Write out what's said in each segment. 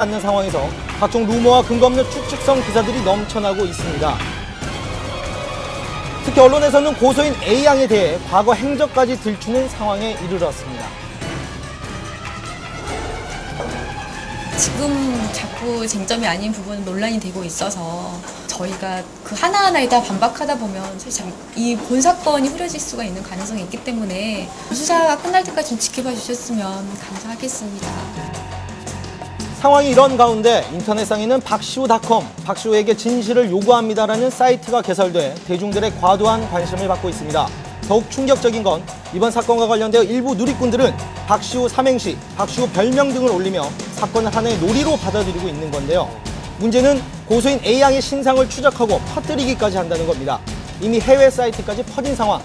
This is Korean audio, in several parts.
않는 상황에서 각종 루머와 근거 없는 추측성 기사들이 넘쳐나고 있습니다. 특히 언론에서는 고소인 A양에 대해 과거 행적까지 들추는 상황에 이르렀습니다. 지금 자꾸 쟁점이 아닌 부분은 논란이 되고 있어서 저희가 그 하나하나에 다 반박하다 보면 사실 이 본 사건이 흐려질 수가 있는 가능성이 있기 때문에 수사가 끝날 때까지 좀 지켜봐 주셨으면 감사하겠습니다. 상황이 이런 가운데 인터넷상에는 박시우닷컴, 박시우에게 진실을 요구합니다라는 사이트가 개설돼 대중들의 과도한 관심을 받고 있습니다. 더욱 충격적인 건 이번 사건과 관련되어 일부 누리꾼들은 박시우 삼행시, 박시우 별명 등을 올리며 사건을 하나의 놀이로 받아들이고 있는 건데요. 문제는 고소인 A양의 신상을 추적하고 퍼뜨리기까지 한다는 겁니다. 이미 해외 사이트까지 퍼진 상황.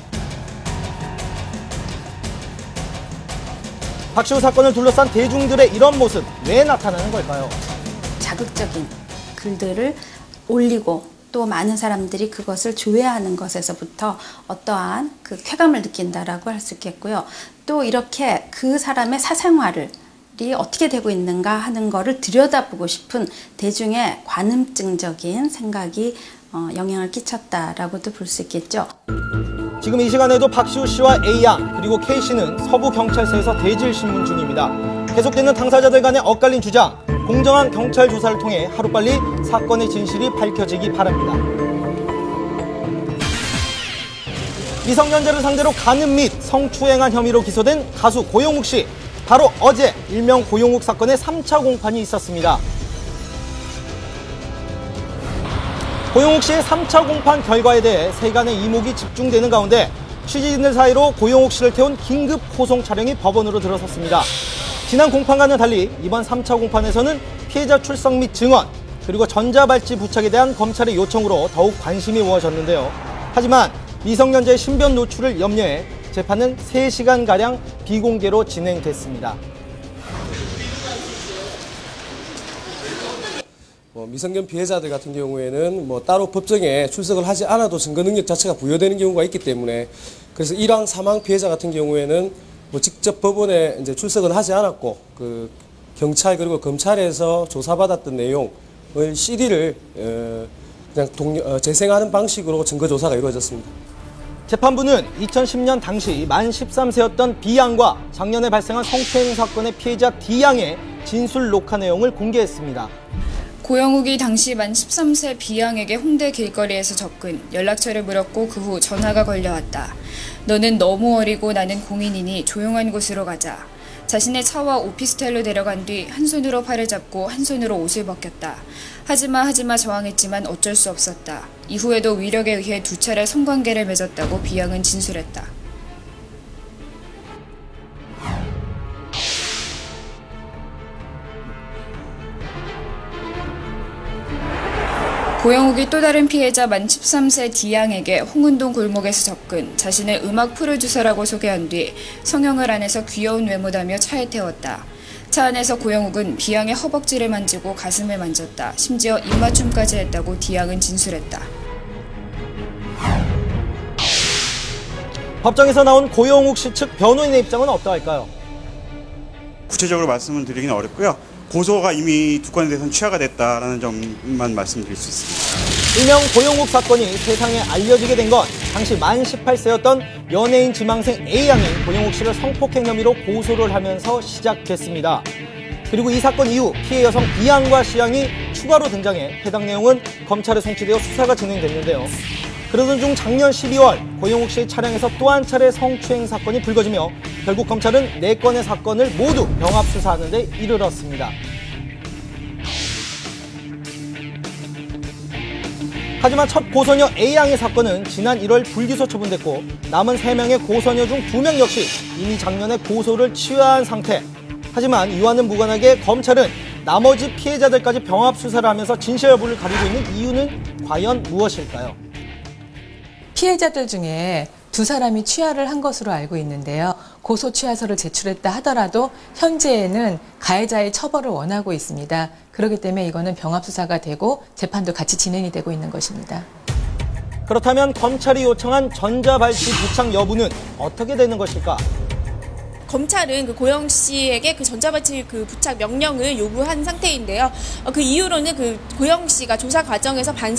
박시우 사건을 둘러싼 대중들의 이런 모습, 왜 나타나는 걸까요? 자극적인 글들을 올리고 또 많은 사람들이 그것을 조회하는 것에서부터 어떠한 그 쾌감을 느낀다라고 할 수 있겠고요. 또 이렇게 그 사람의 사생활이 어떻게 되고 있는가 하는 거를 들여다보고 싶은 대중의 관음증적인 생각이 영향을 끼쳤다라고도 볼 수 있겠죠. 지금 이 시간에도 박시우 씨와 A양 그리고 K씨는 서부경찰서에서 대질신문 중입니다. 계속되는 당사자들 간의 엇갈린 주장, 공정한 경찰 조사를 통해 하루빨리 사건의 진실이 밝혀지기 바랍니다. 미성년자를 상대로 간음 및 성추행한 혐의로 기소된 가수 고용욱 씨. 바로 어제 일명 고용욱 사건의 3차 공판이 있었습니다. 고용욱 씨의 3차 공판 결과에 대해 세간의 이목이 집중되는 가운데 취재진들 사이로 고용욱 씨를 태운 긴급 호송 차량이 법원으로 들어섰습니다. 지난 공판과는 달리 이번 3차 공판에서는 피해자 출석 및 증언, 그리고 전자발찌 부착에 대한 검찰의 요청으로 더욱 관심이 모아졌는데요. 하지만 미성년자의 신변 노출을 염려해 재판은 3시간가량 비공개로 진행됐습니다. 미성년 피해자들 같은 경우에는 따로 법정에 출석을 하지 않아도 증거 능력 자체가 부여되는 경우가 있기 때문에 그래서 일왕 사망 피해자 같은 경우에는 직접 법원에 이제 출석은 하지 않았고 그 경찰 그리고 검찰에서 조사받았던 내용을 CD를 그냥 재생하는 방식으로 증거 조사가 이루어졌습니다. 재판부는 2010년 당시 만 13세였던 B양과 작년에 발생한 성추행 사건의 피해자 D양의 진술 녹화 내용을 공개했습니다. 고영욱이 당시 만 13세 B양에게 홍대 길거리에서 접근, 연락처를 물었고 그 후 전화가 걸려왔다. 너는 너무 어리고 나는 공인이니 조용한 곳으로 가자. 자신의 차와 오피스텔로 데려간 뒤 한 손으로 팔을 잡고 한 손으로 옷을 벗겼다. 하지마 저항했지만 어쩔 수 없었다. 이후에도 위력에 의해 2차례 성관계를 맺었다고 B양은 진술했다. 고영욱이 또 다른 피해자 만 13세 D양에게 홍은동 골목에서 접근, 자신의 음악 프로듀서라고 소개한 뒤 성형을 안 해서 귀여운 외모다며 차에 태웠다. 차 안에서 고영욱은 B양의 허벅지를 만지고 가슴을 만졌다. 심지어 입맞춤까지 했다고 D양은 진술했다. 법정에서 나온 고용욱 씨 측 변호인의 입장은 어떠할까요? 구체적으로 말씀을 드리기는 어렵고요. 고소가 이미 두 건에 대해서는 취하가 됐다라는 점만 말씀드릴 수 있습니다. 일명 고용욱 사건이 세상에 알려지게 된 건 당시 만 18세였던 연예인 지망생 A양이 고용욱 씨를 성폭행 혐의로 고소를 하면서 시작됐습니다. 그리고 이 사건 이후 피해 여성 B양과 C양이 추가로 등장해 해당 내용은 검찰에 송치되어 수사가 진행됐는데요. 그러던 중 작년 12월 고용욱 씨의 차량에서 또 한 차례 성추행 사건이 불거지며 결국 검찰은 4건의 사건을 모두 병합 수사하는 데 이르렀습니다. 하지만 첫 고소녀 A양의 사건은 지난 1월 불기소 처분됐고 남은 3명의 고소녀 중 2명 역시 이미 작년에 고소를 취하한 상태. 하지만 이와는 무관하게 검찰은 나머지 피해자들까지 병합 수사를 하면서 진실 여부를 가리고 있는 이유는 과연 무엇일까요? 피해자들 중에 2사람이 취하를 한 것으로 알고 있는데요. 고소 취하서를 제출했다 하더라도 현재는 가해자의 처벌을 원하고 있습니다. 그렇기 때문에 이거는 병합수사가 되고 재판도 같이 진행이 되고 있는 것입니다. 그렇다면 검찰이 요청한 전자발찌 부착 여부는 어떻게 되는 것일까? 검찰은 그 고영 씨에게 그 전자발찌 그 부착 명령을 요구한 상태인데요. 그 이후로는 그 고영 씨가 조사 과정에서 반성